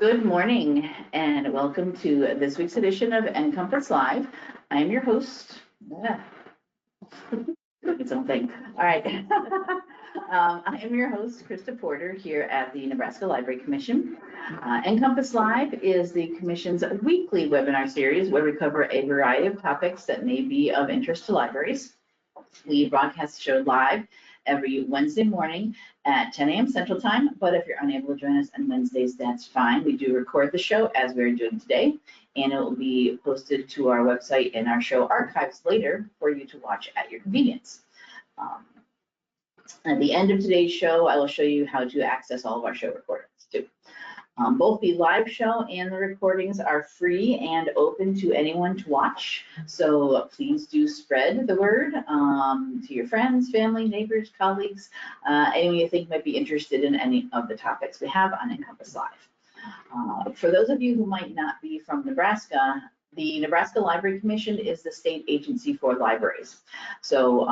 Good morning and welcome to this week's edition of NCompass Live. I am your host. Its own thing. All right. I am your host, Krista Porter, here at the Nebraska Library Commission. NCompass Live is the Commission's weekly webinar series where we cover a variety of topics that may be of interest to libraries. We broadcast the show live every Wednesday morning at 10 a.m. Central Time, but if you're unable to join us on Wednesdays, that's fine. We do record the show as we're doing today, and it will be posted to our website and our show archives later for you to watch at your convenience. At the end of today's show, I will show you how to access all of our show recordings too. Both the live show and the recordings are free and open to anyone to watch. So please do spread the word to your friends, family, neighbors, colleagues, anyone you think might be interested in any of the topics we have on NCompass Live. For those of you who might not be from Nebraska, the Nebraska Library Commission is the state agency for libraries. So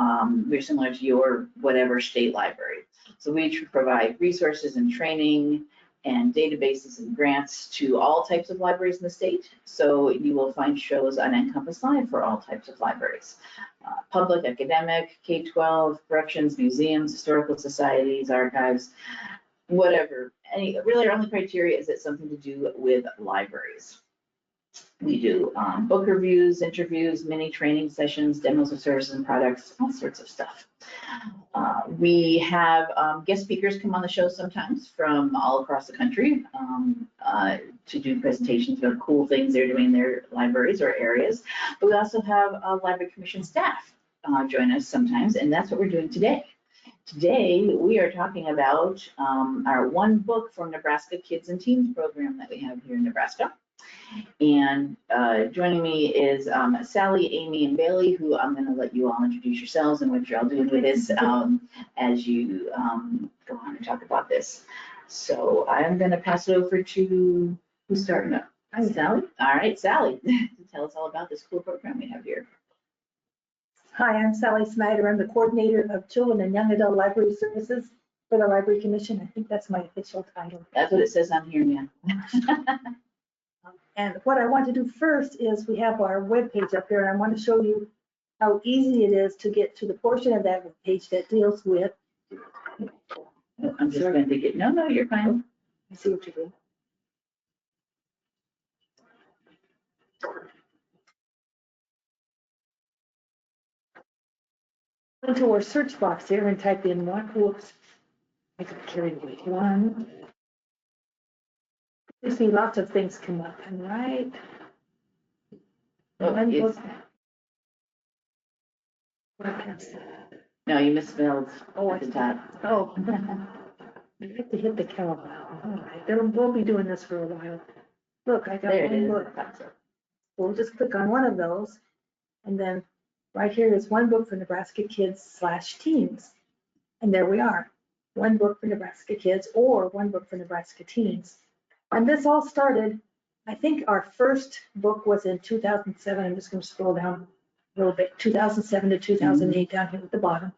we're similar to your whatever state library. So we provide resources and training and databases and grants to all types of libraries in the state. So you will find shows on NCompass Live for all types of libraries. Public, academic, K-12, corrections, museums, historical societies, archives, whatever. Really our only criteria is it something to do with libraries. We do book reviews, interviews, mini training sessions, demos of services and products, all sorts of stuff. We have guest speakers come on the show sometimes from all across the country to do presentations about cool things they're doing in their libraries or areas. But we also have Library Commission staff join us sometimes, and that's what we're doing today. Today, we are talking about our One Book for Nebraska Kids and Teens program that we have here in Nebraska. And joining me is Sally, Aimee, and Bailee, who I'm going to let you all introduce yourselves and what you're all doing with this as you go on and talk about this. So I'm going to pass it over to who's starting up. Hi, Sally. All right, Sally, tell us all about this cool program we have here. Hi, I'm Sally Snyder. I'm the coordinator of Children and Young Adult Library Services for the Library Commission. I think that's my official title. That's what it says on here, yeah. And what I want to do first is we have our web page up there, and I want to show you how easy it is to get to the portion of that web page that deals with. I'm just going to get, no, you're fine. I see what you're doing. Into our search box here and type in one. Whoops, I could carry the weight. One. You see lots of things come up, and right. Oh, yes. No, you misspelled at the top. Oh, I have to hit the cowbell. All right, we'll be doing this for a while. Look, I got one book. We'll just click on one of those, and then right here is One Book for Nebraska Kids / Teens, and there we are. One Book for Nebraska Kids or One Book for Nebraska Teens. And this all started, I think our first book was in 2007. I'm just going to scroll down a little bit, 2007 to 2008 down here at the bottom.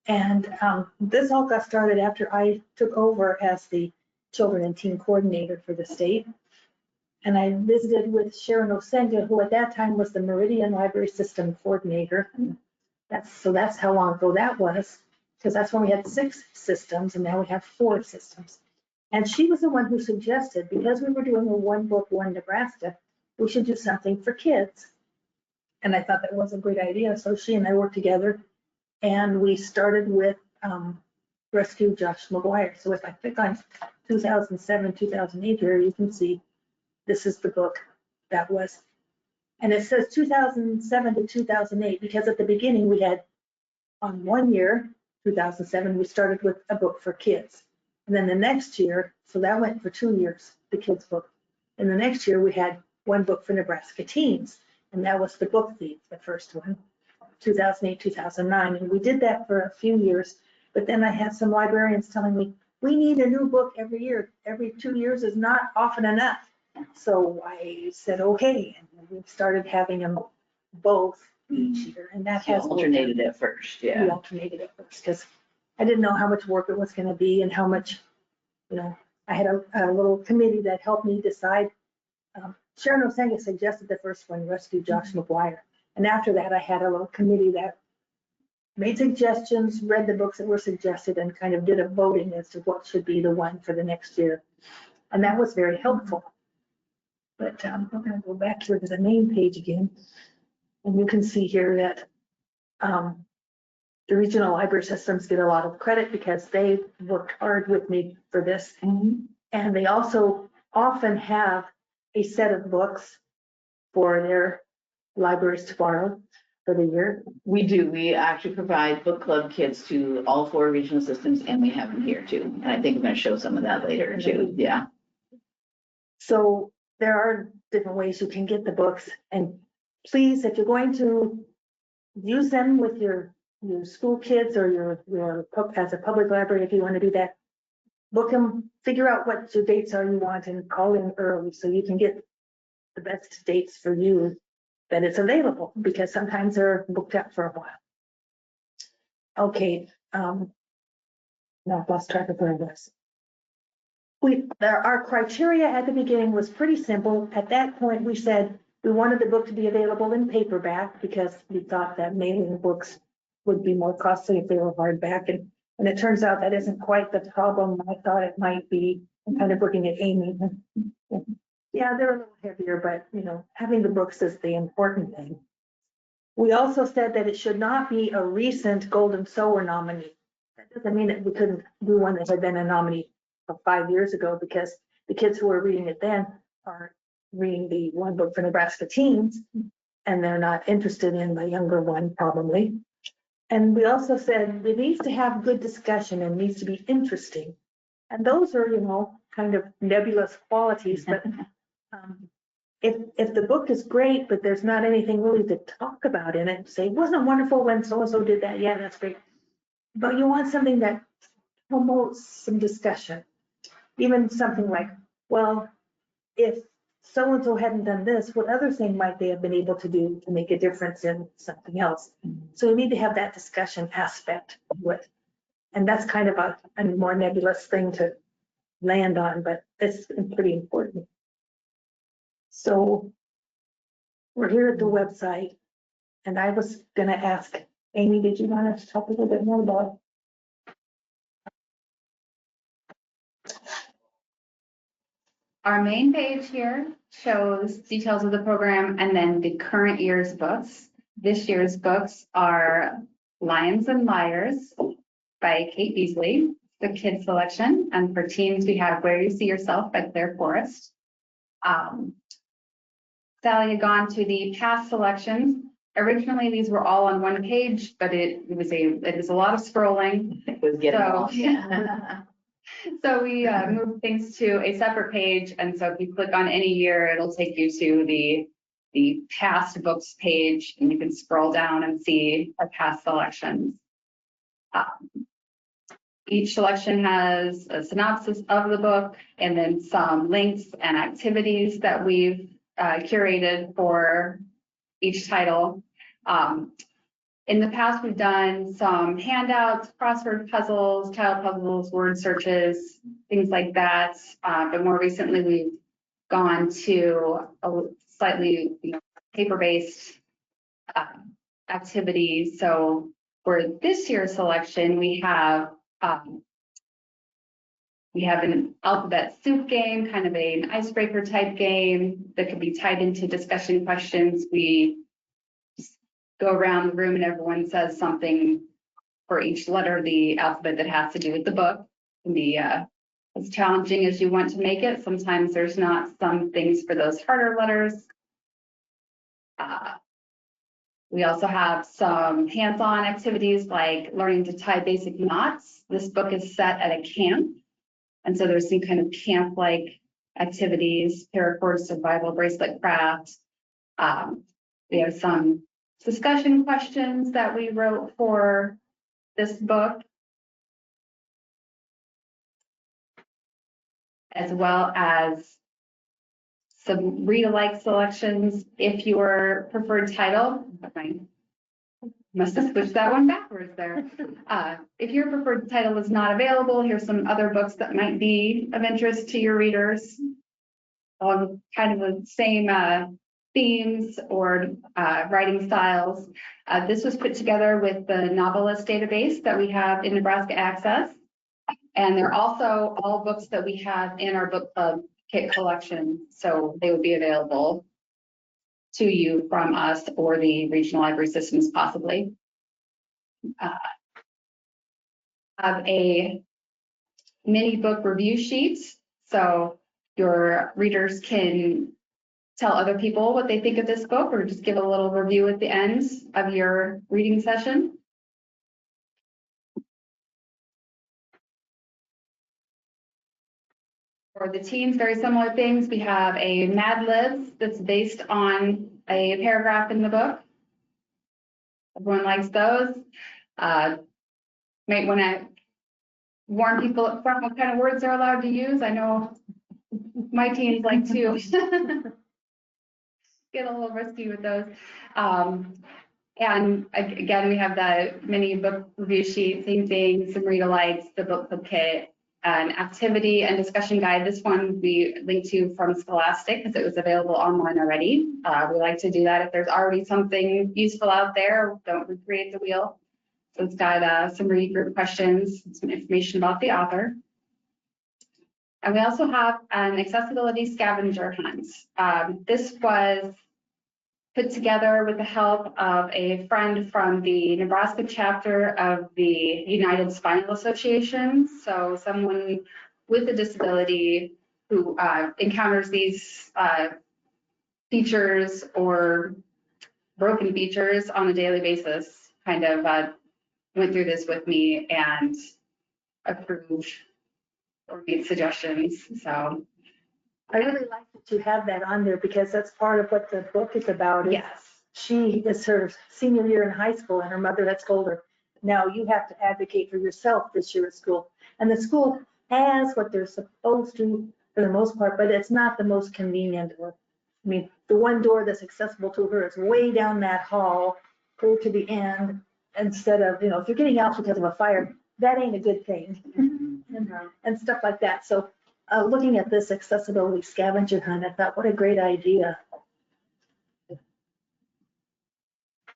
And this all got started after I took over as the Children and Teen Coordinator for the state. And I visited with Sharon Osenga, who at that time was the Meridian Library System Coordinator. So that's how long ago that was, because that's when we had 6 systems, and now we have 4 systems. And she was the one who suggested, because we were doing a One Book, One Nebraska, we should do something for kids. And I thought that was a great idea. So she and I worked together, and we started with Rescue Josh McGuire. So if I click on 2007, 2008 here, you can see this is the book that was. And it says 2007 to 2008, because at the beginning we had on 1 year, 2007, we started with a book for kids. And then the next year, so that went for 2 years, the kids book. And the next year we had One Book for Nebraska Teens. And that was the book thief, the first one, 2008, 2009. And we did that for a few years. But then I had some librarians telling me, we need a new book every year. Every 2 years is not often enough. So I said, okay. And we started having them both each year. And that has alternated at first, yeah. We alternated at first because I didn't know how much work it was going to be and how much, I had a little committee that helped me decide. Sharon Osenga suggested the first one, Rescue Josh McGuire. And after that, I had a little committee that made suggestions, read the books that were suggested, and kind of did a voting as to what should be the one for the next year. And that was very helpful. But I'm going to go back here to the main page again. And you can see here that the regional library systems get a lot of credit because they worked hard with me for this. And they also often have a set of books for their libraries to borrow for the year. We do. We actually provide book club kits to all 4 regional systems, and we have them here too. And I think I'm going to show some of that later too. Yeah. So there are different ways you can get the books. And please, if you're going to use them with your school kids or your as a public library, if you want to do that, book them, figure out what your dates are you want, and call in early so you can get the best dates for you that it's available, because sometimes they're booked out for a while. Okay, now I've lost track of where I was. Our criteria at the beginning was pretty simple. At that point, we said we wanted the book to be available in paperback because we thought that mailing books would be more costly if they were hardback. And it turns out that isn't quite the problem I thought it might be. I'm kind of looking at Aimee. Yeah, they're a little heavier, but having the books is the important thing. We also said that it should not be a recent Golden Sower nominee. That doesn't mean that we couldn't do one that had been a nominee 5 years ago, because the kids who are reading it then are reading the one book for Nebraska teens, and they're not interested in the younger one probably. And we also said it needs to have good discussion and needs to be interesting. And those are, kind of nebulous qualities, but if the book is great, but there's not anything really to talk about in it, say, wasn't it wonderful when so-and-so did that? Yeah, that's great. But you want something that promotes some discussion. Even something like, well, if so-and-so hadn't done this, what other thing might they have been able to do to make a difference in something else? So you need to have that discussion aspect to it. And that's kind of a more nebulous thing to land on, but it's pretty important. So we're here at the website, and I was going to ask Aimee, did you want to talk a little bit more about? Our main page here shows details of the program and then the current year's books. This year's books are Lions and Liars by Kate Beasley, the kids selection. And for teens, we have Where You See Yourself by Forrest. Sally had gone to the past selections. Originally, these were all on one page, but it was a lot of scrolling. It was getting long. Yeah. So we moved things to a separate page, and so if you click on any year, it'll take you to the past books page, and you can scroll down and see our past selections. Each selection has a synopsis of the book, and then some links and activities that we've curated for each title. In the past, we've done some handouts, crossword puzzles, tile puzzles, word searches, things like that. But more recently, we've gone to a slightly paper-based activities. So for this year's selection, we have an alphabet soup game, kind of an icebreaker type game that could be tied into discussion questions. We go around the room and everyone says something for each letter of the alphabet that has to do with the book. It can be as challenging as you want to make it. Sometimes there's not some things for those harder letters. We also have some hands-on activities like learning to tie basic knots. This book is set at a camp. And so there's some kind of camp-like activities, paracord, survival, bracelet craft. We have some discussion questions that we wrote for this book, as well as some read-alike selections if your preferred title. My Must have switched that one backwards there. If your preferred title is not available, here's some other books that might be of interest to your readers. Along kind of the same themes or writing styles. This was put together with the novelist database that we have in Nebraska Access. And they're also all books that we have in our book club kit collection. So they would be available to you from us or the regional library systems possibly. Have a mini book review sheet. So your readers can tell other people what they think of this book or just give a little review at the end of your reading session. For the teens, very similar things. We have a Mad Libs that's based on a paragraph in the book. Everyone likes those. Might want to warn people up front what kind of words they're allowed to use. I know my teens like to get a little risky with those. And again, we have the mini book review sheet, same thing, some read-alikes, the book club kit, an activity and discussion guide. This one we linked to from Scholastic because it was available online already. We like to do that if there's already something useful out there, don't recreate the wheel. So it's got some read group questions, some information about the author. And we also have an accessibility scavenger hunt. This was put together with the help of a friend from the Nebraska chapter of the United Spinal Association. So someone with a disability who encounters these features or broken features on a daily basis kind of went through this with me and approved or made suggestions. So I really like that you have that on there because that's part of what the book is about. yes. She is her senior year in high school and her mother had told her, now you have to advocate for yourself this year at school. And the school has what they're supposed to for the most part, but it's not the most convenient. I mean, the one door that's accessible to her is way down that hall, go to the end instead of, you know, if you're getting out because of a fire, that ain't a good thing. And stuff like that. So looking at this accessibility scavenger hunt, I thought, what a great idea.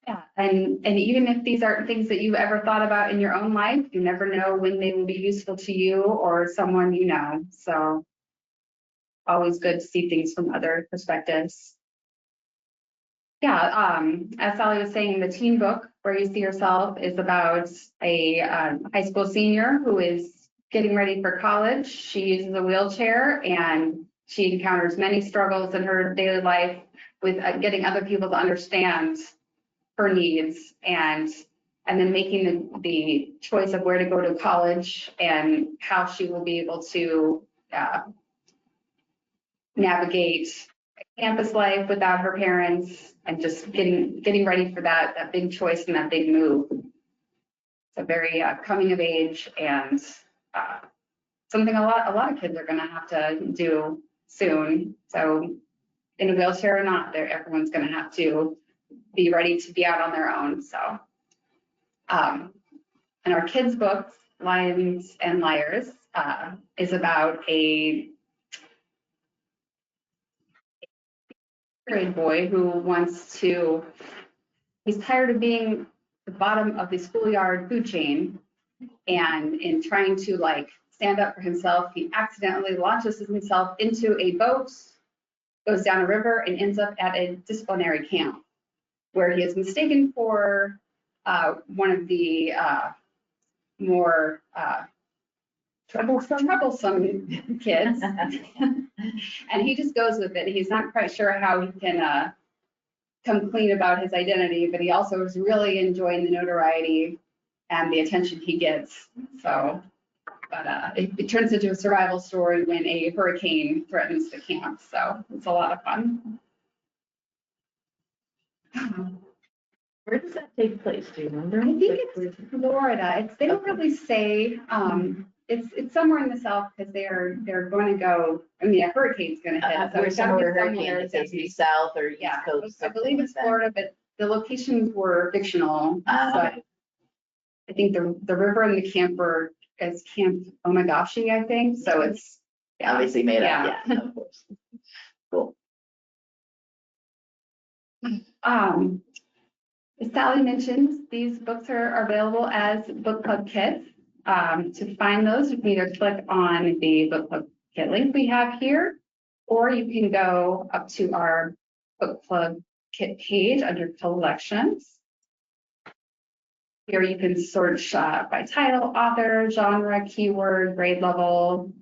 Yeah, and even if these aren't things that you've ever thought about in your own life, you never know when they will be useful to you or someone you know. So always good to see things from other perspectives. Yeah, as Sally was saying, the teen book Where You See Yourself is about a high school senior who is getting ready for college. She uses a wheelchair and she encounters many struggles in her daily life with getting other people to understand her needs and then making the choice of where to go to college and how she will be able to navigate campus life without her parents and just getting ready for that big choice and that big move. It's a very coming of age and something a lot of kids are going to have to do soon. So in a wheelchair or not, everyone's going to have to be ready to be out on their own. So, and our kids' books, Lions and Liars, is about a grade boy who he's tired of being the bottom of the schoolyard food chain, and in trying to like stand up for himself, he accidentally launches himself into a boat, goes down a river, and ends up at a disciplinary camp where he is mistaken for one of the more troublesome kids. And he just goes with it. He's not quite sure how he can come clean about his identity, but he also is really enjoying the notoriety and the attention he gets. So, but it turns into a survival story when a hurricane threatens the camp. So it's a lot of fun. Where does that take place? Do you remember? I think it's Florida. They don't really say. It's somewhere in the south because they're going to go. I mean, a hurricane's going to hit. So We're it's got to somewhere be hurricane somewhere that takes me south or east coast. I believe it's Florida, but The locations were fictional, but I think the river and the camp were as Camp Omagashi, I think. So it's obviously made up. Yeah, of course. Cool. As Sally mentioned, these books are available as book club kits. To find those, you can either click on the book club kit link we have here, or you can go up to our book club kit page under collections. Here you can search by title, author, genre, keyword, grade level.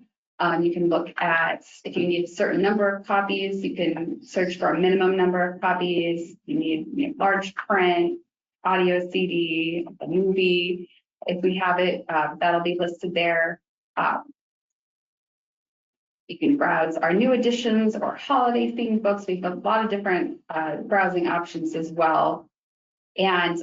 You can look at if you need a certain number of copies, you can search for a minimum number of copies. You need large print, audio CD, a movie. If we have it, that'll be listed there. You can browse our new editions or holiday themed books. We have a lot of different browsing options as well. And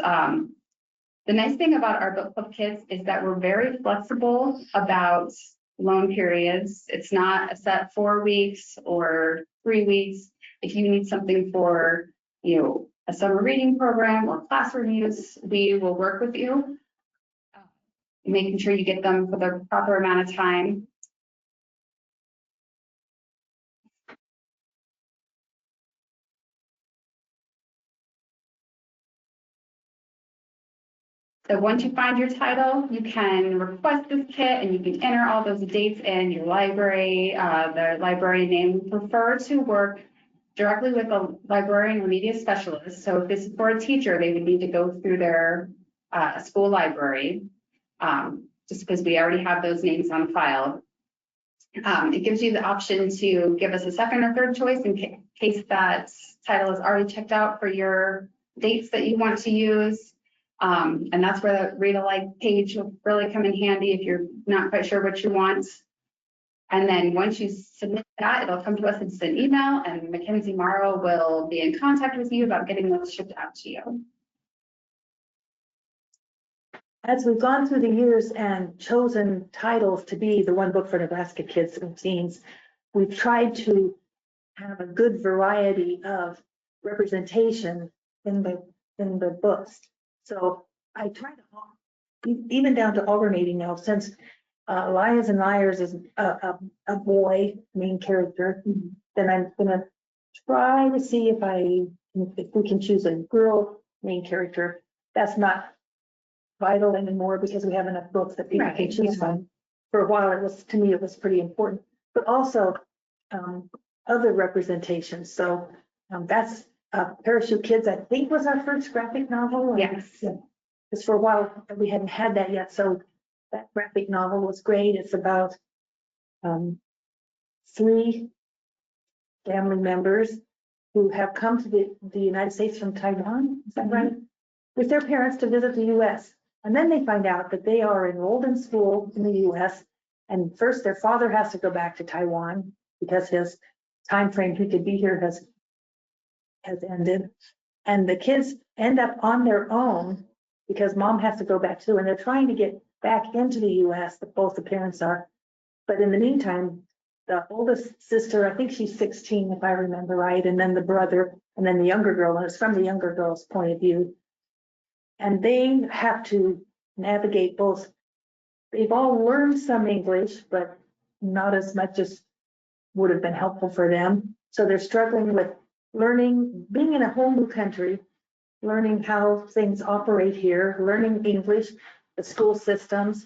the nice thing about our book club kits is that we're very flexible about loan periods. It's not a set 4 weeks or 3 weeks. If you need something for, a summer reading program or classroom use, we will work with you, making sure you get them for the proper amount of time. So once you find your title, you can request this kit and you can enter all those dates in your library, the library name. We prefer to work directly with a librarian or media specialist. So if this is for a teacher, they would need to go through their school library, just because we already have those names on file. It gives you the option to give us a second or third choice in case that title is already checked out for your dates that you want to use. And that's where the read alike page will really come in handy if you're not quite sure what you want. And then once you submit that, it'll come to us in an email, and Mackenzie Morrow will be in contact with you about getting those shipped out to you. As we've gone through the years and chosen titles to be the one book for Nebraska kids and teens, we've tried to have a good variety of representation in the books. So I try to, even down to alternating now, since Lions and Liars is a boy main character, then I'm gonna try to see if we can choose a girl main character. That's not vital anymore because we have enough books that people can choose from. For a while, to me, it was pretty important, but also other representations. So that's Parachute Kids, I think, was our first graphic novel. Yes. Because for a while we hadn't had that yet. So that graphic novel was great. It's about 3 family members who have come to the United States from Taiwan, is that right? With their parents to visit the US. And then they find out that they are enrolled in school in the US. And first their father has to go back to Taiwan because his time frame he could be here has ended. And the kids end up on their own because mom has to go back too. And they're trying to get back into the US, both the parents are. But in the meantime, the oldest sister, I think she's 16, if I remember right, and then the brother, and then the younger girl, and it's from the younger girl's point of view. And they have to navigate both. They've all learned some English, but not as much as would have been helpful for them. So they're struggling with learning, being in a whole new country, learning how things operate here, learning English, the school systems,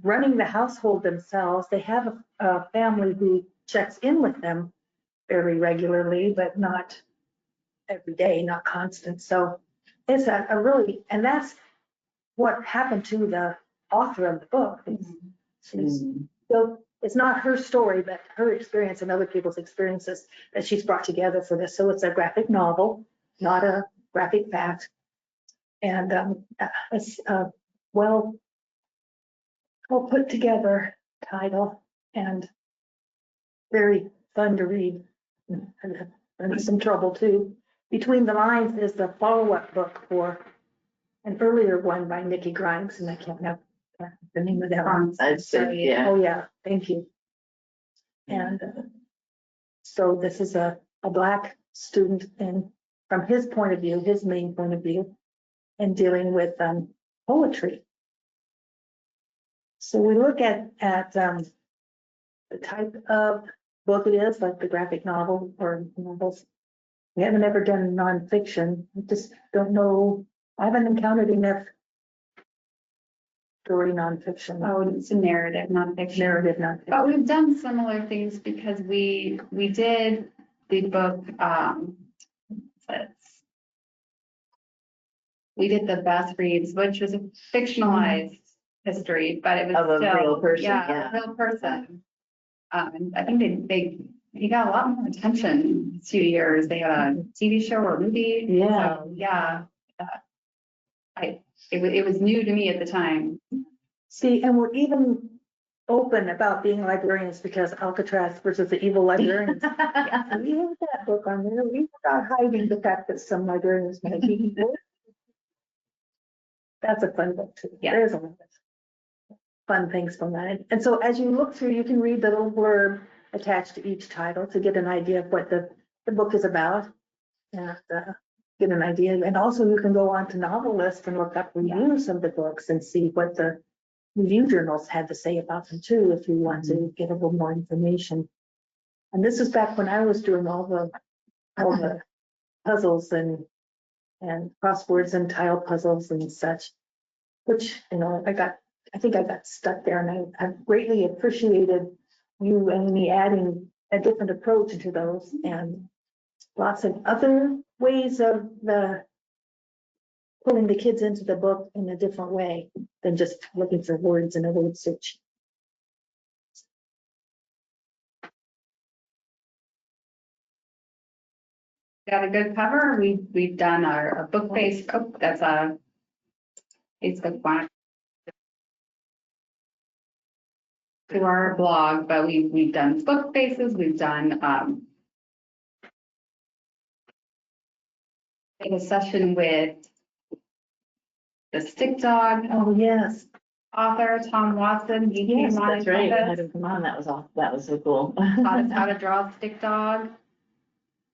running the household themselves. They have a family who checks in with them very regularly, but not every day, not constant. So it's a really, and that's what happened to the author of the book. So it's not her story, but her experience and other people's experiences that she's brought together for this. So it's a graphic novel, not a graphic fact. And it's a well put together title and very fun to read, and some trouble too. Between the Lines is the follow-up book for an earlier one by Nikki Grimes, and I can't have the name of that one. Yeah. Oh yeah, thank you. And so this is a Black student in from his point of view, his main point of view, and dealing with poetry. So we look at the type of book it is, like the graphic novel or novels. We haven't ever done nonfiction. We just don't know. I haven't encountered enough story nonfiction. Oh, it's a narrative, nonfiction. Narrative nonfiction. But we've done similar things because we did the book, we did the Best Reads, which was a fictionalized history, but it was Of a still, real person, yeah, yeah. a real person. And I think he got a lot more attention in a few years. They had a TV show or movie. Yeah. So, yeah. It was new to me at the time. See, and we're even open about being librarians because Alcatraz versus the evil librarians. Yeah, we have that book on there. We're not hiding the fact that some librarians might be evil. That's a fun book too. Yeah. There's a lot of fun things from that. And so as you look through, you can read the little blurb attached to each title to get an idea of what the book is about. And get an idea. And also you can go on to Novelist and look up reviews of the books and see what the review journals had to say about them too, if you want to get a little more information. And this is back when I was doing all the puzzles and crosswords and tile puzzles and such, which, you know, I think I got stuck there, and I've greatly appreciated you and me adding a different approach to those and lots of other ways of pulling the kids into the book in a different way than just looking for words in a word search. Got a good cover. We've done our book face. Oh, that's a Facebook one to our blog, but we've done book faces. We've done a session with the stick dog Oh, yes. author Tom Watson. He Yes, came on that's right. I NCompass, had him come on. That was so cool. taught us how to draw a stick dog.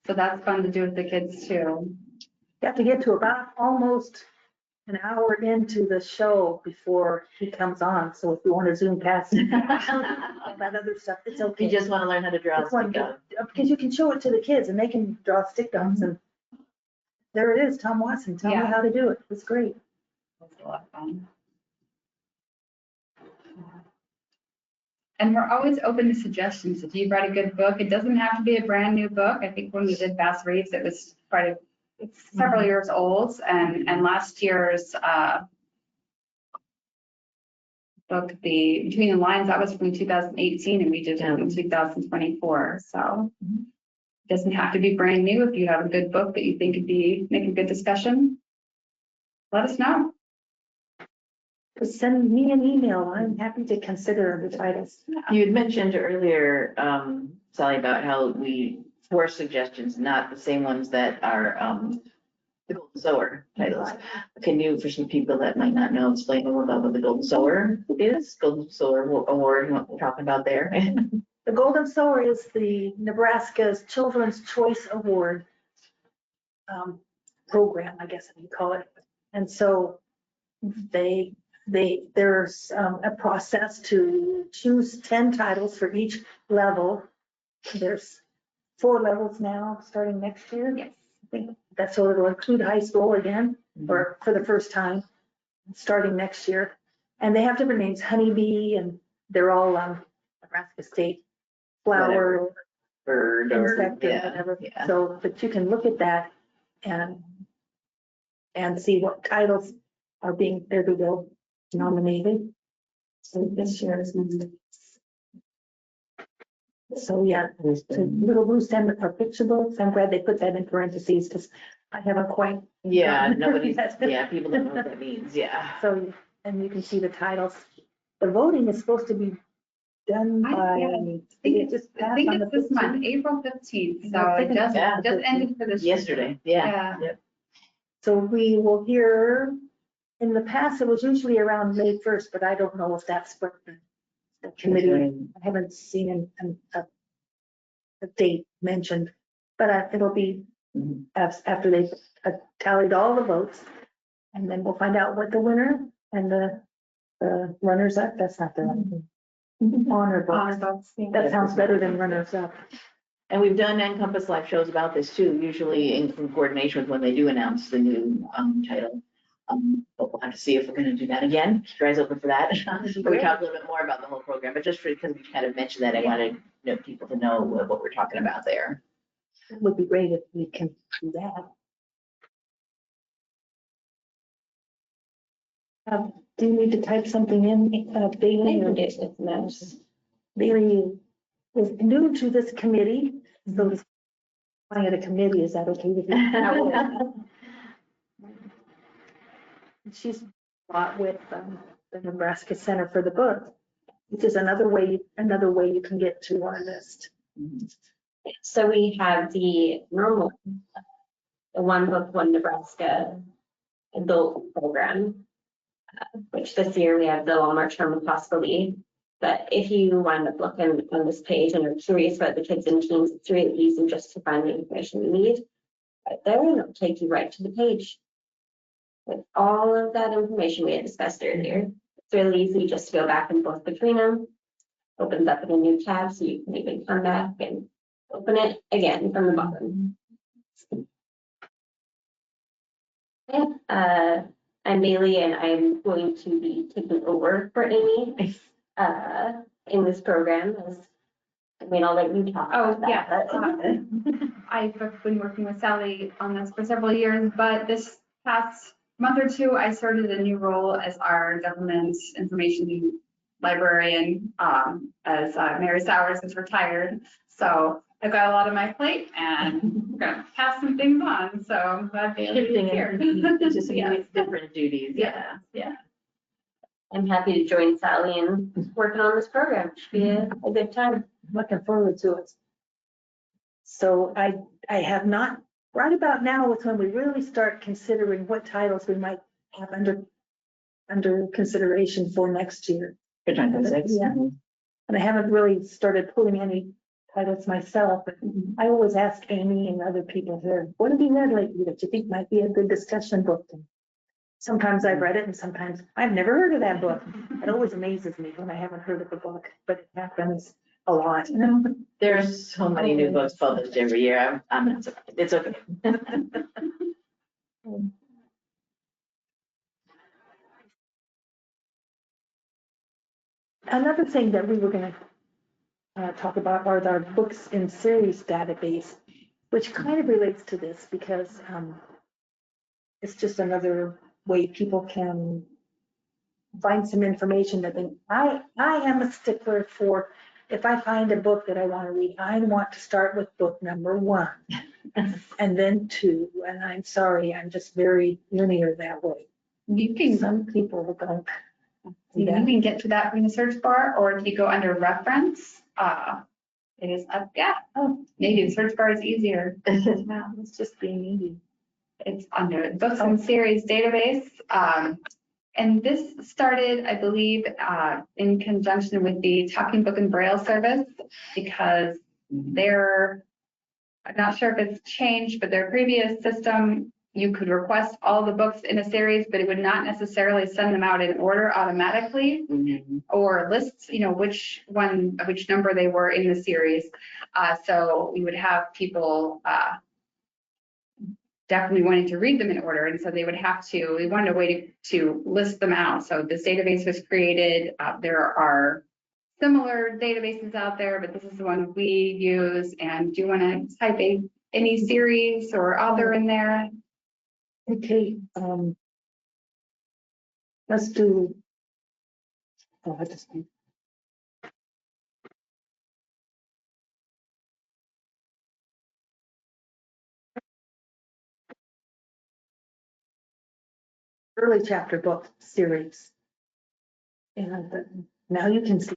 So that's fun to do with the kids too. You have to get to about almost an hour into the show before he comes on. So if you want to zoom past all that other stuff, it's okay. You just want to learn how to draw a It's one stick dog. because you can show it to the kids and they can draw stick dogs, and there it is, Tom Watson, tell me Yeah. how to do it. It's great. That's a lot of fun. And we're always open to suggestions. If you've read a good book, it doesn't have to be a brand new book. I think when we did Fast Reads, it was it's several years old, and last year's book, the Between the Lines, that was from 2018, and we did it in 2024. So it doesn't have to be brand new. If you have a good book that you think could make a good discussion, let us know. Just send me an email. I'm happy to consider the titles. You had mentioned earlier, Sally, about how we force suggestions, not the same ones that are the Golden Sower titles. Can you, for some people that might not know, explain a little about what the Golden Sower is? Golden Sower Award, what we're talking about there. The Golden Sower is the Nebraska's Children's Choice Award program, I guess you call it. And so there's a process to choose 10 titles for each level. There's 4 levels now, starting next year. Yes. I think that's so it'll include high school again, or for the first time, starting next year. And they have different names, Honeybee, and they're all Nebraska State flower, Bird or, insect, or yeah, whatever. yeah. So, but you can look at that and see what titles are being, there to go, nominated. So this year is number. So yeah, so Little Blue Stem are picture books. I'm glad they put that in parentheses because I haven't quite. Yeah, gotten nobody, that. yeah, people don't know what that means, yeah. So, and you can see the titles. The voting is supposed to be done by. I think it's this month, April 15th. So it just ended for this Yesterday, yeah. Yep. So we will hear, in the past, it was usually around May 1st, but I don't know if that's what the committee, I haven't seen a date mentioned, but it'll be Mhm. after they've tallied all the votes. And then we'll find out what the winner and the runners up, that's not the right thing. Honor Honor books. books. That sounds better than runners up. And we've done NCompass live shows about this too, usually in coordination with when they do announce the new title. But we'll have to see if we're gonna do that again. Keep your eyes open for that. We talk a little bit more about the whole program, but just because we kind of mentioned that, I wanted people to know what we're talking about there. It would be great if we can do that. Do you need to type something in, Bailee? Or It's nice. Bailee is new to this committee, so this at a committee, is that okay with you? She's fought with the Nebraska Center for the Book, which is another way you can get to our list. So we have the normal, the One Book, One Nebraska adult program, which this year we have the Walmart term with possibility. But if you wind up looking on this page and are curious about the kids and teens, it's really easy just to find the information you need. Right there, and it'll take you right to the page with all of that information we had discussed earlier. It's really easy just to go back and forth between them. Opens up in a new tab, so you can even come back and open it again from the bottom. Okay, I'm Bailee, and I'm going to be taking over for Aimee in this program. I'll let you talk about that. I've been working with Sally on this for several years, but this past month or two, I started a new role as our government information librarian, as Mary Sowers is retired. So I've got a lot on my plate and I'm gonna pass some things on. So I'm glad Bailee is here. It's just Yeah. different duties. Yeah. I'm happy to join Sally in working on this program. Should be a good time. Looking forward to it. So I have not, right about now is when we really start considering what titles we might have under consideration for next year. For 2026. Yeah. And I haven't really started pulling any titles myself, but I always ask Aimee and other people here, what have you read lately that you think might be a good discussion book? And sometimes I've read it and sometimes I've never heard of that book. It always amazes me when I haven't heard of a book, but it happens a lot. There's so many new books published every year. I'm not surprised. It's okay. Another thing that we were going to talk about are our books in series database, which kind of relates to this because it's just another way people can find some information that I am a stickler for. If I find a book that I want to read, I want to start with book number 1 and then 2. And I'm sorry, I'm just very linear that way. You can Some people don't. You can get to that from the search bar, or if you go under reference, it is up, maybe the search bar is easier. It's just being easy. It's under books and series database. And this started, I believe, in conjunction with the Talking Book and Braille service, because I'm not sure if it's changed, but their previous system, you could request all the books in a series, but it would not necessarily send them out in order automatically, or lists, which number they were in the series. So we would have people definitely wanting to read them in order, and so we wanted a way to list them out. So this database was created. There are similar databases out there, but this is the one we use. And do you want to type any series or author in there? Okay, let's do, I just need. Early chapter book series. And now you can see,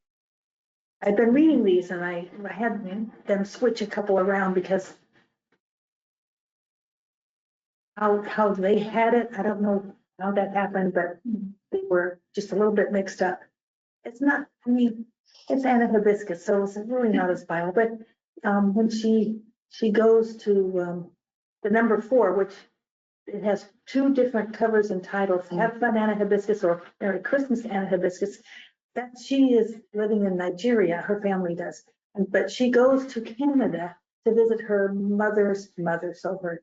I've been reading these and I had them switch a couple around because how they had it, I don't know how that happened, but they were just a little bit mixed up. It's not, it's Anna Hibiscus, so it's really not a spiral, but when she goes to the number 4, which it has 2 different covers and titles, Have Fun Anna Hibiscus or Merry Christmas Anna Hibiscus. That she is living in Nigeria, her family does. But she goes to Canada to visit her mother's mother, so her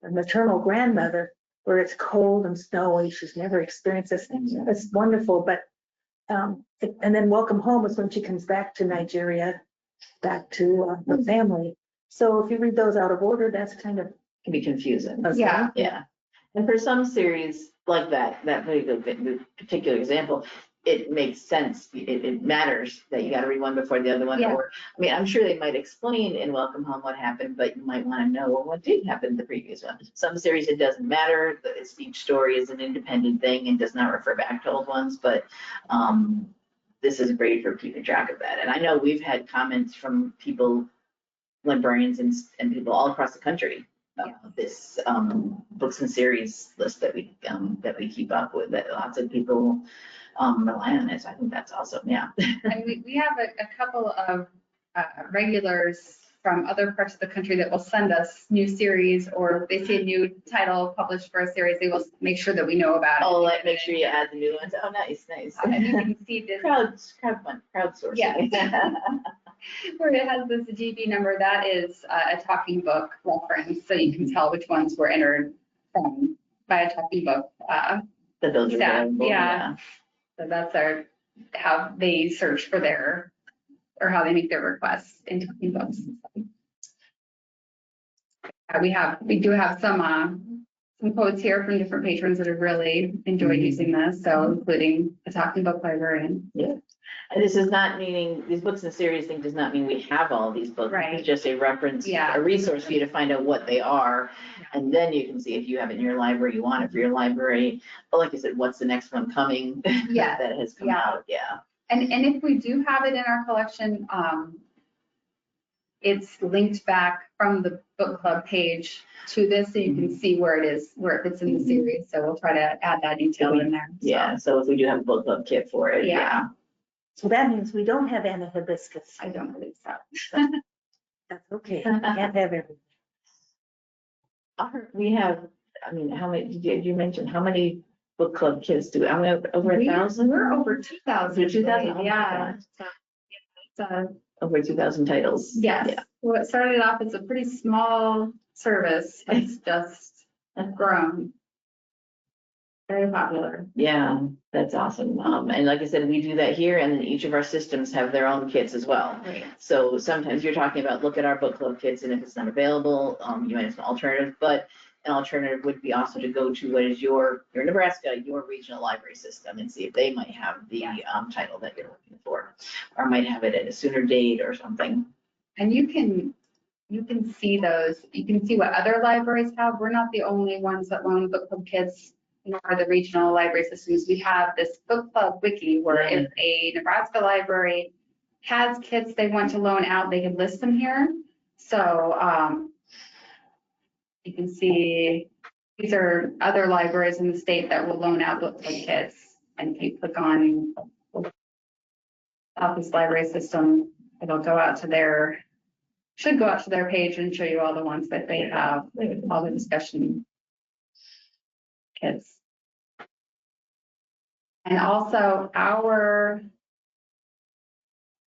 maternal grandmother, where it's cold and snowy. She's never experienced this. It's wonderful, but and then Welcome Home is when she comes back to Nigeria, back to her family. So if you read those out of order, that's kind of Can be confusing. Yeah. Yeah. And for some series like that particular example, it makes sense. It matters that you got to read one before the other one. Yeah. Or, I mean, I'm sure they might explain in Welcome Home what happened, but you might want to know what did happen in the previous one. Some series, it doesn't matter. Each story is an independent thing and does not refer back to old ones, but this is great for keeping track of that. And I know we've had comments from people, librarians and people all across the country. This books and series list that we keep up with, that lots of people rely on it. So I think that's awesome. Yeah. And we have a couple of regulars from other parts of the country that will send us new series, or if they see a new title published for a series, they will make sure that we know about it. Oh, make sure you add the new ones. Oh, nice. And you can see this Crowdsourcing. Yeah. where it has this GB number. That is a talking book reference, so you can tell which ones were entered from by a talking book. The those are staff. available, Yeah. So that's how they search for their, or how they make their requests in talking books. We do have some quotes here from different patrons that have really enjoyed using this, so including a talking book librarian. Yeah. And this is not meaning, these books in the series thing does not mean we have all these books. Right. It's just a reference, Yeah. a resource for you to find out what they are. And then you can see if you have it in your library, you want it for your library. But like I said, what's the next one coming? Yeah. That has come Yeah. out, yeah. And if we do have it in our collection, it's linked back from the book club page to this, so you can see where it is, where it fits in the series. So we'll try to add that detail in there. So, Yeah, so if we do have a book club kit for it, Yeah. yeah. so that means we don't have Anna Hibiscus. I don't believe so. That's okay. Can't have everything. We have, I mean, how many, did you mention, how many book club kits do we, I mean, over 1,000? We're over 2,000. Over 2,000? Oh my Yeah. God. So, it's Over 2,000 titles. yes. Yeah. Well, it started off as a pretty small service. It's just grown. Very popular. Yeah, that's awesome. And like I said, we do that here, and then each of our systems have their own kits as well. Right. So sometimes you're talking about, look at our book club kits, and if it's not available, you might have an alternative, but an alternative would be also to go to what is your Nebraska, your regional library system, and see if they might have the title that you're looking for, or might have it at a sooner date or something. And you can see those, you can see what other libraries have. We're not the only ones that loan book club kits, nor the regional library systems. We have this book club wiki where if a Nebraska library has kits they want to loan out, they can list them here. So you can see these are other libraries in the state that will loan out book club kits. And if you click on Southeast Library System, it'll go out to their, should go out to their page and show you all the ones that they have, all the discussion kits. And also our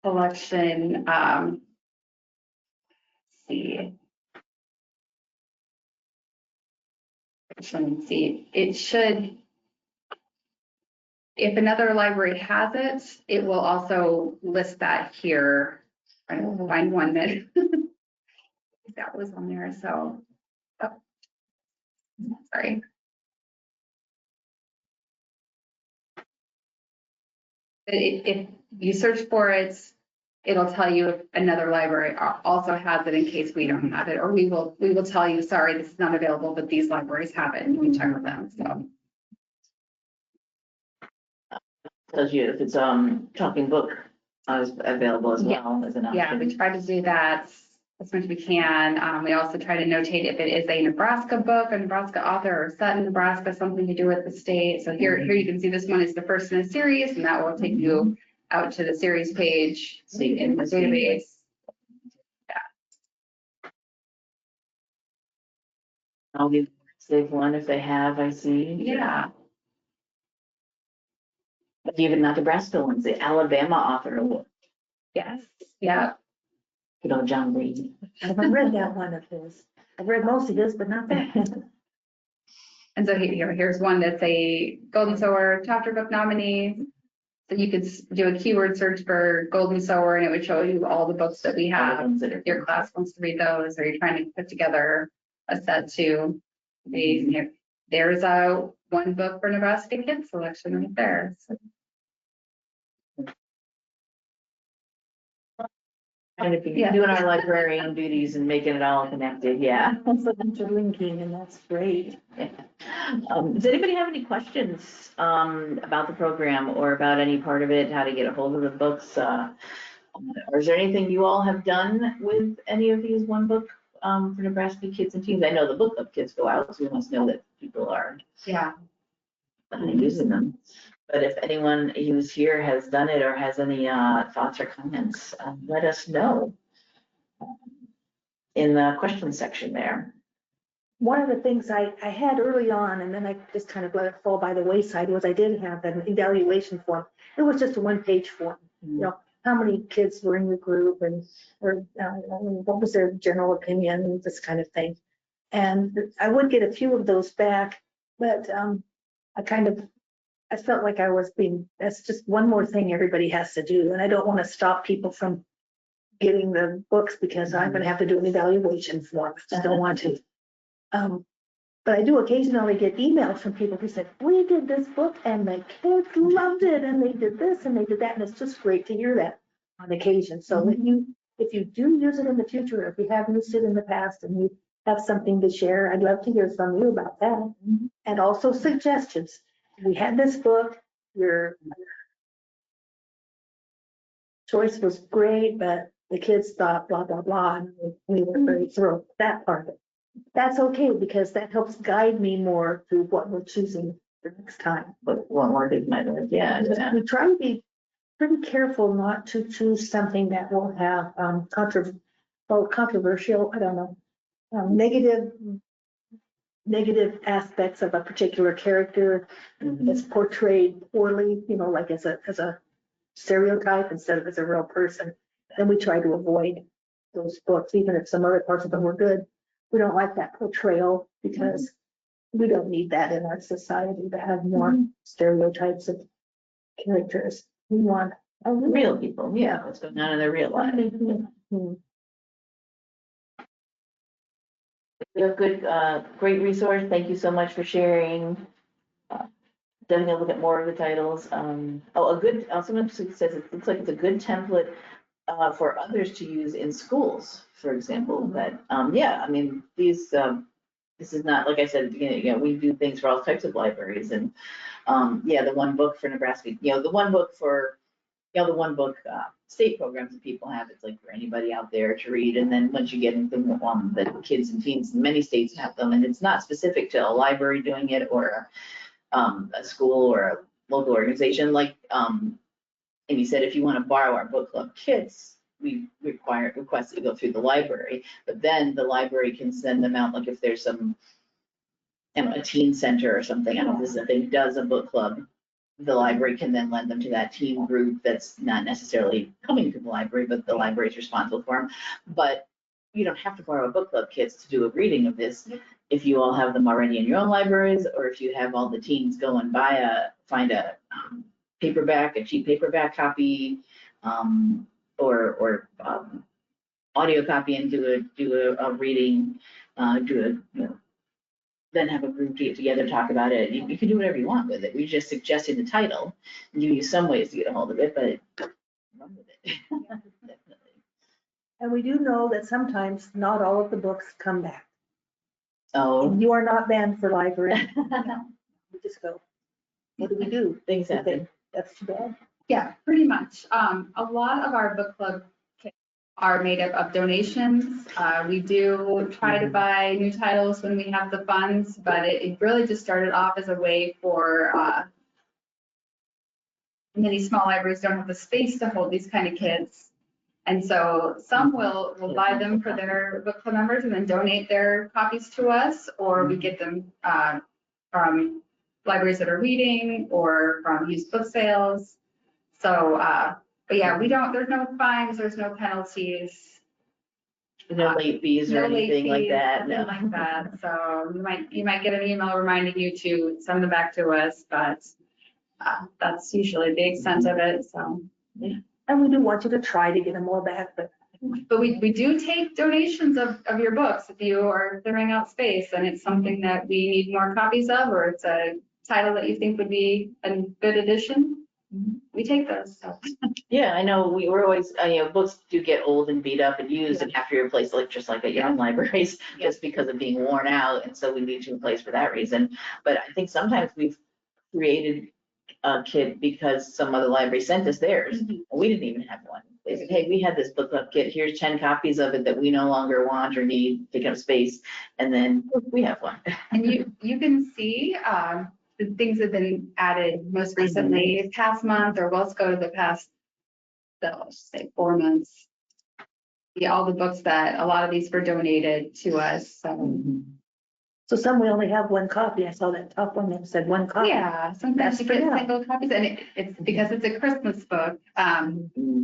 collection, let's see. Let me see, it should, if another library has it, it will also list that here. I don't find one that that was on there, so. Oh. Sorry. If you search for it, it'll tell you if another library also has it in case we don't have it, or we will tell you, sorry, this is not available, but these libraries have it, and you can check with them, so. Tells you if it's talking book is available as well as an option. Yeah, we try to do that as much as we can. We also try to notate if it is a Nebraska book, a Nebraska author, or set in Nebraska, something to do with the state. So here you can see this one is the first in a series, and that will take you out to the series page in the database. I'll give save one if they have, I see. Yeah. But even not Nebraska ones, the Alabama author award, Yes. Yeah. you know, John Reed. I haven't read that one of his. I've read most of his, but not that. And so here's one that's a Golden Sower chapter book nominee. So you could do a keyword search for Golden Sower and it would show you all the books that we have. If your class wants to read those, or you're trying to put together a set to there's a one book for Nebraska kids selection right there. So, Kind of Yeah. doing our librarian duties and making it all connected, yeah. Also interlinking, and that's great. Does anybody have any questions about the program or about any part of it, how to get a hold of the books? Or is there anything you all have done with any of these one book for Nebraska kids and teens? I know the book club kids go out, so we must know that people are yeah. using them. But if anyone who's here has done it or has any thoughts or comments, let us know in the question section there. One of the things I had early on, and then I just kind of let it fall by the wayside, was I did have an evaluation form. It was just a one-page form, you know, how many kids were in your group and, or what was their general opinion, this kind of thing. And I would get a few of those back, but I felt like I was that's just one more thing everybody has to do. And I don't want to stop people from getting the books because I'm going to have to do an evaluation form. I just don't want to. But I do occasionally get emails from people who said, we did this book and the kids loved it and they did this and they did that. And it's just great to hear that on occasion. So if you do use it in the future, or if you have used it in the past and you have something to share, I'd love to hear from you about that. And also suggestions. We had this book, your choice was great, but the kids thought blah, blah, blah, and we were very thrilled with that part of it. That's okay, because that helps guide me more to what we're choosing the next time. But one more big matter, yeah. We try to be pretty careful not to choose something that will have controversial, I don't know, negative aspects of a particular character that's portrayed poorly, you know, like as a stereotype instead of as a real person. Then we try to avoid those books, even if some other parts of them were good. We don't like that portrayal because we don't need that in our society to have more stereotypes of characters. We want Real people, yeah, what's going on in their real life. Good, great resource. Thank you so much for sharing. Definitely look at more of the titles. Someone says it looks like it's a good template for others to use in schools, for example. But yeah, I mean, this is not, like I said at the beginning, we do things for all types of libraries. And yeah, the one book for Nebraska, the one book for, the one book state programs that people have, it's like for anybody out there to read. And then once you get into the kids and teens, many states have them, and it's not specific to a library doing it or a school or a local organization. Like Amy said, if you want to borrow our book club kits, we request that you go through the library, but then the library can send them out. Like if there's some, a teen center or something, I don't know if this is a thing, does a book club, the library can then lend them to that teen group that's not necessarily coming to the library, but the library is responsible for them. But you don't have to borrow book club kits to do a reading of this. If you all have them already in your own libraries, or if you have all the teens go and find a paperback, a cheap paperback copy, or audio copy and do a reading, then have a group to get together, talk about it. You can do whatever you want with it. We're just suggesting the title and give you some ways to get a hold of it, but run with it. Definitely. And we do know that sometimes not all of the books come back. Oh. You are not banned for library. We just go, what do we do? Things happen. That's too bad. Yeah, pretty much. A lot of our book club kits are made up of donations. We do try to buy new titles when we have the funds, but it really just started off as a way for many small libraries don't have the space to hold these kind of kits. And so some will buy them for their book club members and then donate their copies to us, or we get them from libraries that are reading or from used book sales. So, but yeah, there's no fines, there's no penalties. No late fees or No late anything like fees, that, nothing no. like that. So you might get an email reminding you to send them back to us, but that's usually the extent of it, so. And we do want you to try to get them all back, but But we do take donations of your books if you are clearing out space and it's something that we need more copies of, or it's a title that you think would be a good addition, we take those, so. Yeah, I know, we were always, books do get old and beat up and used and have to be replaced, like, just like at your own libraries, just because of being worn out, and so we need to replace for that reason. But I think sometimes we've created a kit because some other library sent us theirs, and we didn't even have one. They said, hey, we had this book club kit, here's 10 copies of it that we no longer want or need, taking up space, and then we have one. And you can see the things that have been added most recently, past month, or let's go to the past, let's say 4 months. Yeah, all the books that, a lot of these were donated to us, so. so some we only have one copy. I saw that top one that said one copy. Yeah, sometimes you That's get for now. single copies, and it's because it's a Christmas book.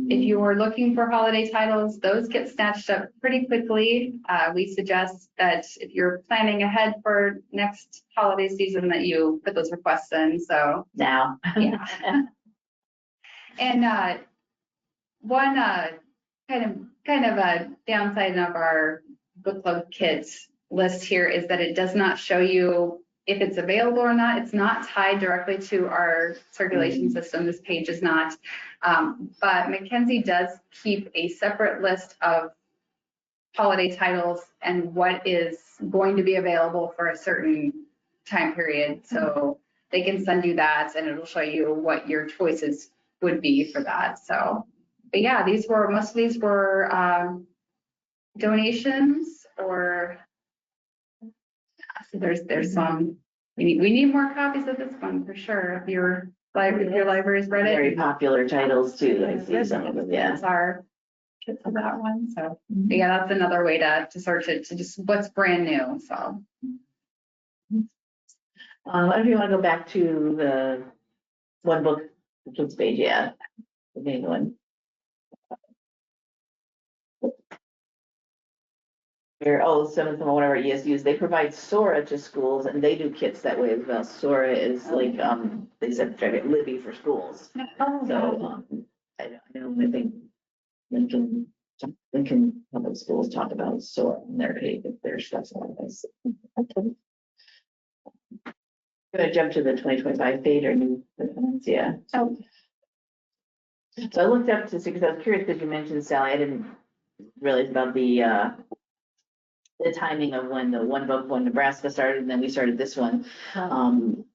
If you were looking for holiday titles, those get snatched up pretty quickly. We suggest that if you're planning ahead for next holiday season, that you put those requests in, so. Now. Yeah. And one kind of a downside of our book club kits list here is that it does not show you if it's available or not. It's not tied directly to our circulation system. This page is not. But Mackenzie does keep a separate list of holiday titles and what is going to be available for a certain time period. So they can send you that and it'll show you what your choices would be for that. So, but yeah, most of these were donations, or so there's some, we need more copies of this one for sure. If your library's read it. Very popular titles too, I see some of them, yeah. That's our kit for that one. So but yeah, that's another way to search it, to just what's brand new, so. If you want to go back to the one book, the kids page, yeah, the main one. Some of them, whatever ESUs, they provide Sora to schools and they do kits that way as well. Sora is like, they said try to get Libby for schools. So, I think Lincoln Public Schools talk about Sora on their page if their stuff's on this. Okay. Gonna jump to the 2025 page or new plans, yeah. So I looked up to see, because I was curious because you mentioned, Sally, I didn't realize about the timing of when the One Book One Nebraska started, and then we started this one.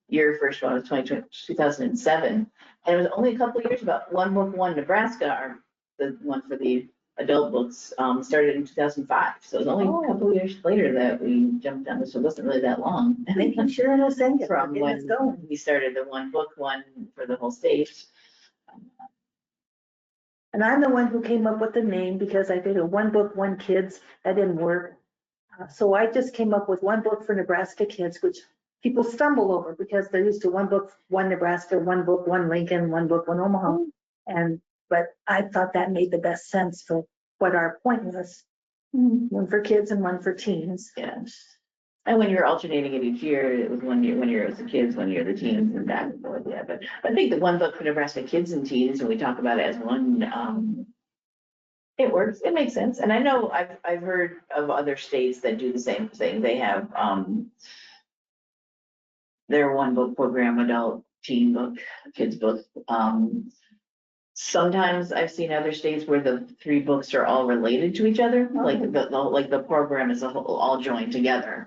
Your first one was 2007, and it was only a couple of years about One Book One Nebraska, or the one for the adult books, started in 2005. So it was only a couple of years later that we jumped on this. So it wasn't really that long. Making sure it'll send it From getting us when going. we started the One Book One for the whole state. And I'm the one who came up with the name because I figured one book, one kids, that didn't work. So I just came up with One Book for Nebraska Kids, which people stumble over because they're used to One Book, One Nebraska, One Book, One Lincoln, One Book, One Omaha. But I thought that made the best sense for what our point was. One for kids and one for teens. Yeah. And when you're alternating it each year, it was 1 year, 1 year it was the kids, 1 year the teens, and back and forth. Yeah, but I think the One Book for Nebraska Kids and Teens, and we talk about it as one, it works, it makes sense. And I know I've heard of other states that do the same thing. They have their One Book program, adult, teen book, kids book. Sometimes I've seen other states where the 3 books are all related to each other, like the program is all joined together.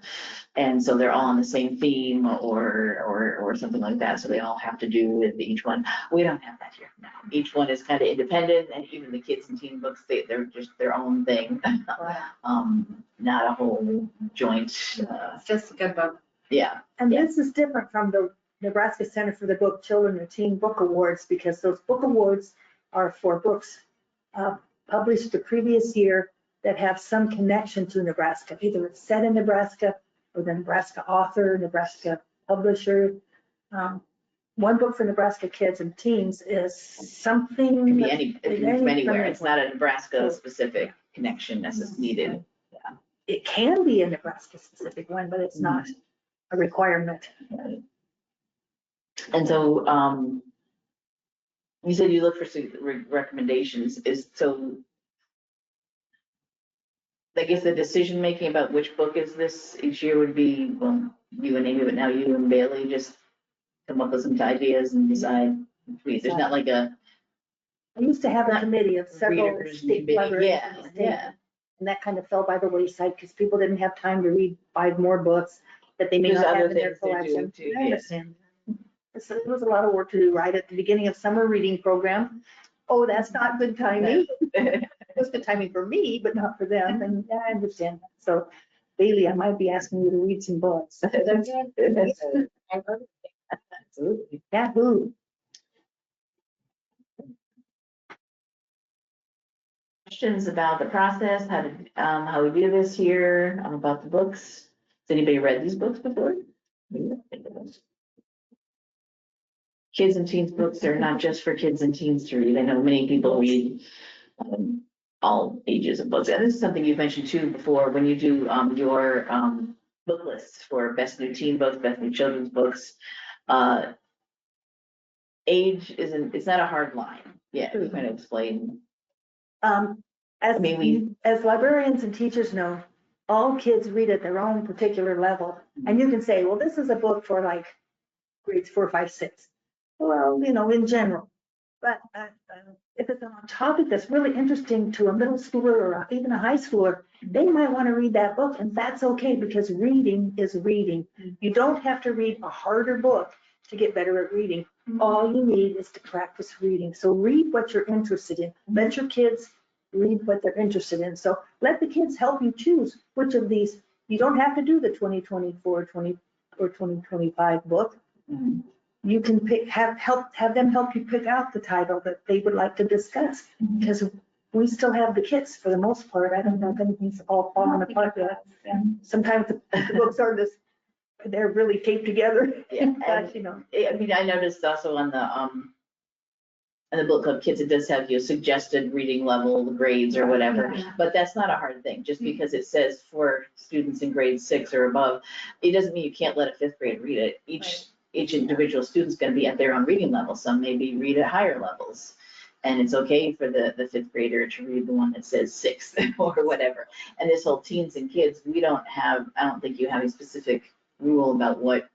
And so they're all on the same theme or something like that. So they all have to do with each one. We don't have that here. No. Each one is kind of independent, and even the kids and teen books, they're just their own thing. Not a whole joint. It's just a good book. Yeah. And this is different from the Nebraska Center for the Book Children or Teen Book Awards, because those book awards are for books published the previous year that have some connection to Nebraska. Either it's set in Nebraska or the Nebraska author, Nebraska publisher. One book for Nebraska kids and teens is something. It can be from anywhere. It's from not a Nebraska specific connection necessarily needed. It can be a Nebraska specific one, but it's not a requirement. And so, you said you look for recommendations. I guess the decision making about which book is this each year would be, well, you and Aimee, but now you and Bailee just come up with some ideas and decide. There's not like a. I used to have a committee of several readers state committee. librarians. Yeah, in the state, yeah. And that kind of fell by the wayside because people didn't have time to read 5 more books that they may There's not other have in their things they're collection. doing too, I yeah. understand. So it was a lot of work to do right at the beginning of summer reading program. Oh, that's not good timing. It was good timing for me, but not for them. And yeah, I understand that. So Bailee, I might be asking you to read some books. Absolutely. Yahoo. Questions about the process, how we do this here, about the books? Has anybody read these books before? Kids and teens books are not just for kids and teens to read. I know many people read all ages of books. And this is something you've mentioned too before, when you do your book lists for best new teen books, best new children's books. Age it's not a hard line. Yeah, you kind of explain. As librarians and teachers know, all kids read at their own particular level. And you can say, well, this is a book for like grades 4, 5, 6. Well, in general. But if it's on a topic that's really interesting to a middle schooler or even a high schooler, they might want to read that book, and that's okay because reading is reading. You don't have to read a harder book to get better at reading. All you need is to practice reading. So read what you're interested in. Let your kids read what they're interested in. So let the kids help you choose which of these. You don't have to do the 2024, 20 or 2025 book. You can have them help you pick out the title that they would like to discuss, because we still have the kits for the most part. I don't know if anything's all falling apart yet. Sometimes the books are they're really taped together. Yeah, But, I noticed also on the book club kids, it does have suggested reading level grades or whatever, but that's not a hard thing. Just because it says for students in grade 6 or above, it doesn't mean you can't let a 5th grade read it. Each individual student's going to be at their own reading level. Some maybe read at higher levels. And it's okay for the 5th grader to read the one that says 6th or whatever. And this whole teens and kids, I don't think you have a specific rule about what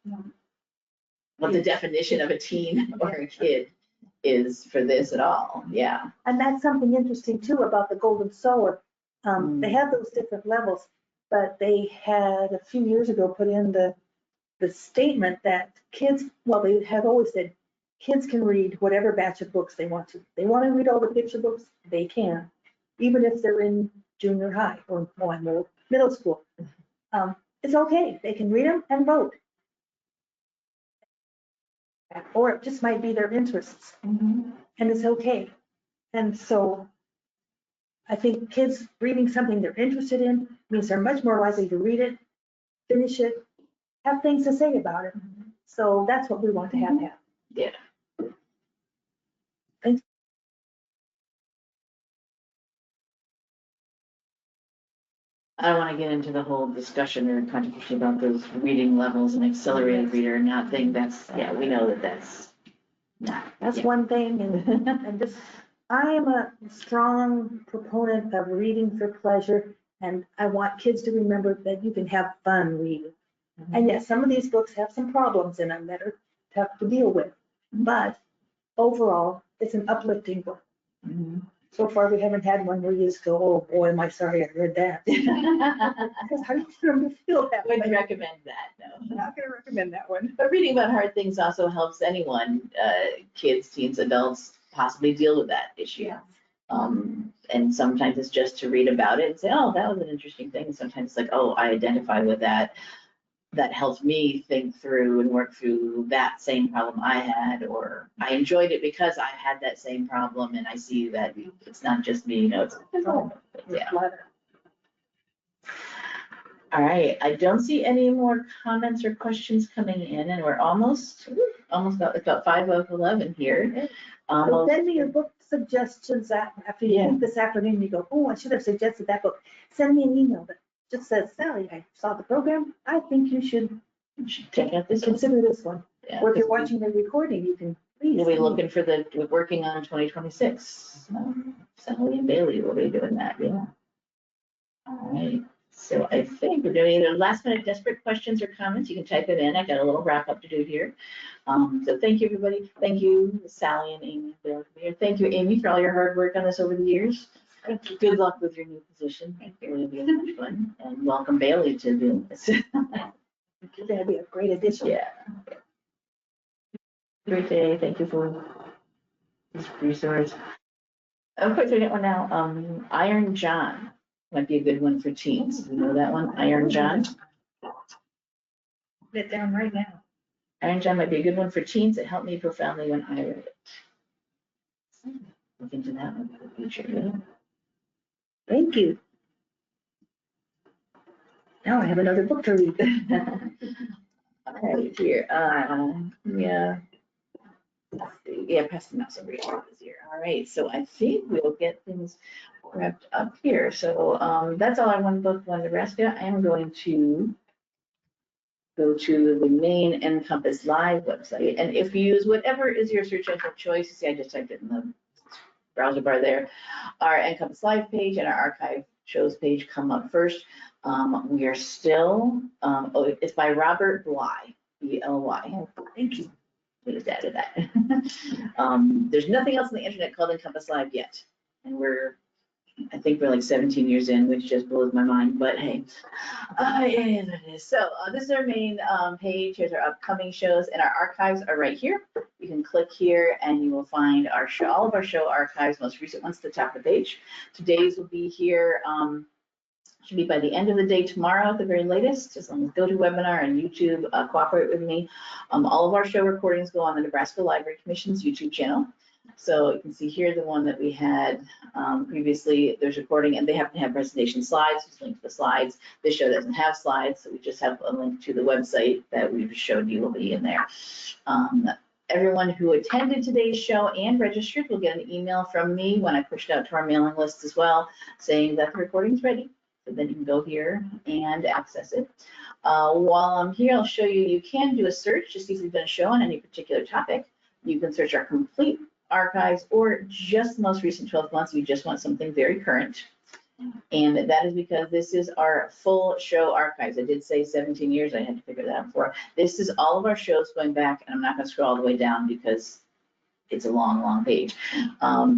the definition of a teen or a kid is for this at all. Yeah. And that's something interesting too about the Golden Sower. They have those different levels, but they had a few years ago put in the statement that kids, they have always said, kids can read whatever batch of books they want to. They want to read all the picture books, they can, even if they're in junior high or middle school. It's okay, they can read them and vote. Or it just might be their interests, and it's okay. And so I think kids reading something they're interested in means they're much more likely to read it, finish it, have things to say about it. So that's what we want to have. Yeah. Thanks. I don't want to get into the whole discussion or controversy about those reading levels and accelerated reader and not think we know that's not. That's one thing, and just, I am a strong proponent of reading for pleasure, and I want kids to remember that you can have fun reading. And yes, some of these books have some problems in them that are tough to deal with, but overall, it's an uplifting book. So far, we haven't had one where you just go, oh boy, am I sorry I read that. Because I don't feel that way. Wouldn't recommend that, no. I'm not going to recommend that one. But reading about hard things also helps anyone, kids, teens, adults, possibly deal with that issue. Yeah. And sometimes it's just to read about it and say, oh, that was an interesting thing. Sometimes it's like, oh, I identify with that. that helped me think through and work through that same problem I had, or I enjoyed it because I had that same problem, and I see that it's not just me, it's. Yeah. All right, I don't see any more comments or questions coming in, and we're almost about 5:11 here. Well, send me your book suggestions after you think this afternoon, you go, oh, I should have suggested that book. Send me an email that just says, Sally, I saw the program. I think you should check out this, consider this one. Yeah, Or if you're watching the recording, you can please. We'll be looking for we're working on 2026. Sally and Bailee will be doing that, yeah. All right. So I think we're doing either last minute desperate questions or comments. You can type it in. I got a little wrap up to do here. So thank you, everybody. Thank you, Sally and Aimee. Thank you, Aimee, for all your hard work on this over the years. Good luck with your new position. It will be much fun. And welcome Bailee to doing this. That'd be a great addition. Yeah. Great day. Thank you for this resource. Of course, we get one now. Iron John might be a good one for teens. You know that one, Iron John? Put it down right now. Iron John might be a good one for teens. It helped me profoundly when I read it. Look into that one for the future. Thank you. Now I have another book to read. All right, here. Yeah. Let's see. Yeah, pass the mouse over here. All right, so I think we'll get things wrapped up here. So that's all I want to book on Nebraska. I am going to go to the main NCompass Live website. And if you use whatever is your search engine of choice, you see I just typed it in the browser bar there. Our NCompass Live page and our archive shows page come up first. We are still, it's by Robert Bly, B-L-Y. Thank you. We just added that. There's nothing else on the internet called NCompass Live yet. And I think we're like 17 years in, which just blows my mind, but hey, it is what it is. So this is our main page. Here's our upcoming shows, and our archives are right here. You can click here and you will find our show, all of our show archives, most recent ones at the top of the page. Today's will be here. Should be by the end of the day tomorrow at the very latest. As long as GoToWebinar and YouTube cooperate with me. All of our show recordings go on the Nebraska Library Commission's YouTube channel. So you can see here the one that we had previously. There's recording, and they happen to have presentation slides. Just link to the slides. This show doesn't have slides, so we just have a link to the website that we've showed you will be in there. Everyone who attended today's show and registered will get an email from me when I push it out to our mailing list as well, saying that the recording's ready. So then you can go here and access it. While I'm here, I'll show you, you can do a search to see if we've done a show on any particular topic. You can search our complete archives or just the most recent 12 months if you just want something very current. And that is because this is our full show archives. I did say 17 years, I had to figure that out before. This is all of our shows going back, and I'm not gonna scroll all the way down because it's a long, long page,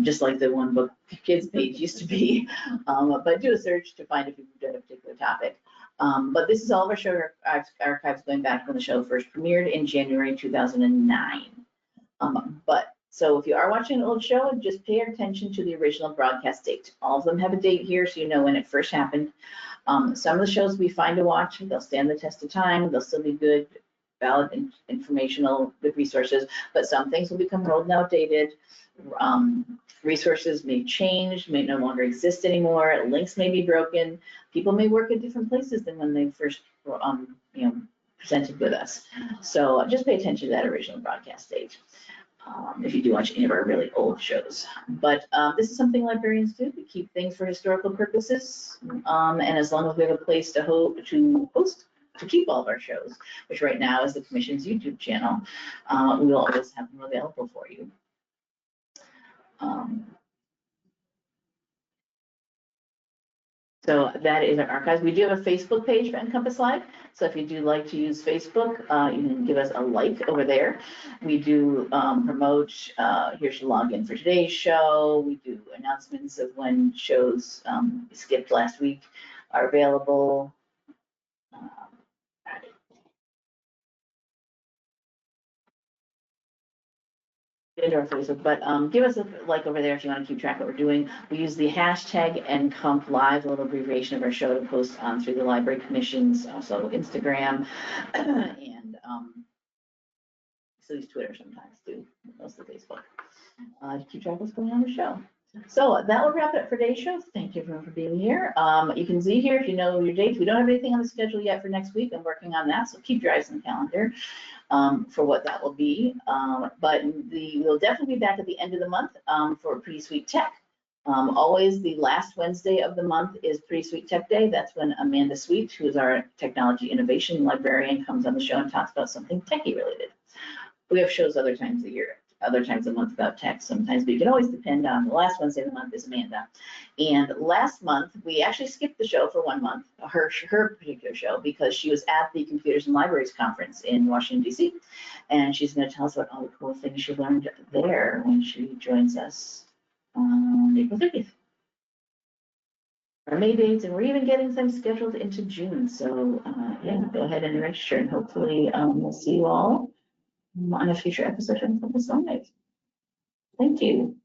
just like the One Book Kids page used to be. But do a search to find if you've done a particular topic. But this is all of our show archives going back when the show first premiered in January 2009. So if you are watching an old show, just pay attention to the original broadcast date. All of them have a date here, so you know when it first happened. Some of the shows we find to watch, they'll stand the test of time. They'll still be good, valid, informational, good resources, but some things will become old and outdated. Resources may change, may no longer exist anymore. Links may be broken. People may work at different places than when they first were, presented with us. So just pay attention to that original broadcast date if you do watch any of our really old shows. But this is something librarians do. We keep things for historical purposes, and as long as we have a place to host, to keep all of our shows, which right now is the Commission's YouTube channel, we will always have them available for you. So that is our archives. We do have a Facebook page for NCompass Live. So if you do like to use Facebook, you can give us a like over there. We do promote, here's your login for today's show. We do announcements of when shows skipped last week are available. into our Facebook, but give us a like over there if you want to keep track of what we're doing. We use the hashtag NCompass, a little abbreviation of our show, to post on through the library commissions, also Instagram, and so use Twitter sometimes too, mostly Facebook. To keep track of what's going on in the show. So that will wrap it up for today's show. Thank you everyone for being here. You can see here if you know your dates. We don't have anything on the schedule yet for next week. I'm working on that, so keep your eyes on the calendar for what that will be. But we'll definitely be back at the end of the month for Pretty Sweet Tech. Always the last Wednesday of the month is Pretty Sweet Tech Day. That's when Amanda Sweet, who is our technology innovation librarian, comes on the show and talks about something techie related. We have shows other times a year, other times a month about tech sometimes, but you can always depend on the last Wednesday of the month is Amanda. And last month, we actually skipped the show for 1 month, her particular show, because she was at the Computers and Libraries Conference in Washington, DC. And she's going to tell us about all the cool things she learned there when she joins us on April 30th. Our May dates, and we're even getting them scheduled into June. So yeah, go ahead and register, and hopefully we'll see you all on a future episode of NCompass Live. Thank you.